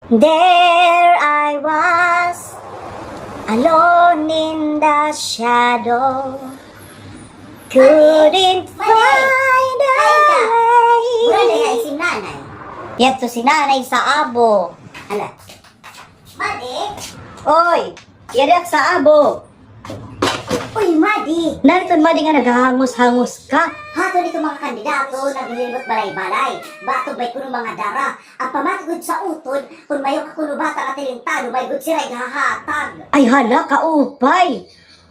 There I was, alone in the shadow, couldn't find a Wala way. ay si nanay. Yan to si nanay sa abo. Ala. Madi? Oy, yan sa abo. Uy, Madi! Narito madi nga naghahangos-hangos ka. Hato nito mga kandidato naglilibot balay-balay. Bato ba'y kuno mga dara. Ang pamatugod sa utod, kung mayo ka kuno bata katilintado, may good siray hahatag. Ay hala, kaupay.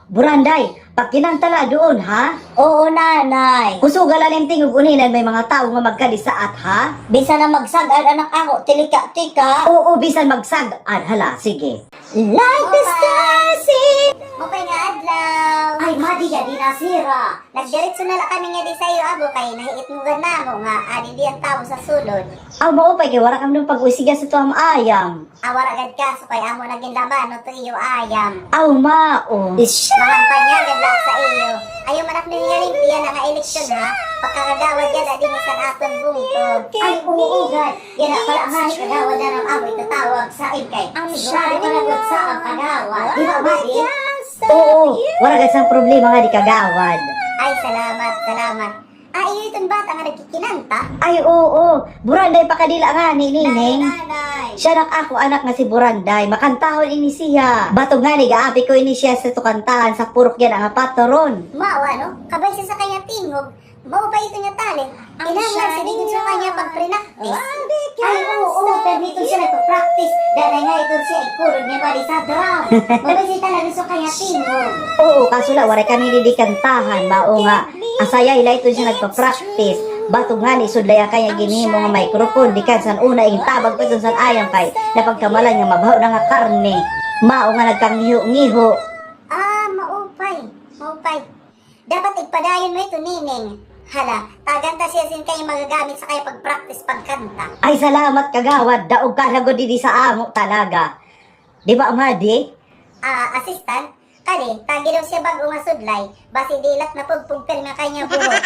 Buranday, pag kinantala doon, ha? Oo, nanay. Kusugal alim tingog uninan may mga tao nga magkadisaat, ha? Bisa na magsagad anak ako, tilika-tika. Oo, bisan magsag. Hala, sige. Like the stars in... Mupay nga adlaw. Ay, Madi, ya di nasira. Nagdiretso na lang kami nga di sa'yo, abo, kay nahiit mo na mo nga, adi di ang tao sa sulod. Aw, maupay, kay wala kang nung pag-usiga sa tuwang ayam. Awara agad ka, so kay amo naging laban, no to iyo ayam. Aw, mao. Mga panyagan lang sa iyo. Ayaw manak na nga rin tiyan nga eleksyon ha. Pagkakagawad yan, adi ni san aton bungtod. Ay, oo, God. Yan na pala nga, kagawad na ng amo, itatawag sa ikay. Sigurado ka nagot sa ang kagawad. Di ba, Madi? Oo, wala ka sang problema nga di kagawad. Ay, salamat, salamat. Iyo itong bata nga nagkikinanta. Ay, oo. Buranday pa kadila nga ni Nining. Nanay. Siya nak ako anak nga si Buranday. Makantahon ini siya. Batog nga ni gaapi ko ini siya sa tukantahan sa purok yan ang patron. Mawa, no? Kabay siya sa kanya tingog. Mao ba ito niya talent? Kinahanglan sa dito sa kanya pag-practice. Ay, oo, pero dito siya nagpa-practice. Dahil nga ito siya ikurod niya ba sa drum. Mabay siya talaga sa kanya tingog. Oo, kaso la, wala kami hindi kantahan. Mao nga, asaya ila ito siya nagpa-practice. Batog nga ni sudlaya kaya ginihimo nga microphone. Di kan san una yung tabag pa dun san ayang kay napagkamalan nga mabaho na nga karne. Mao nga nagkangiho-ngiho. Maupay. Maupay. Dapat igpadayon mo ito, Nining. Hala, taganta siya sin kayo magagamit sa kayo pag-practice pagkanta. Ay, salamat kagawad. Daog ka lagod di sa amo talaga. Di ba, Madi? Assistant, kani, tagi daw siya bago nga sudlay, basi dilat na pagpugpil nga kanya buhok.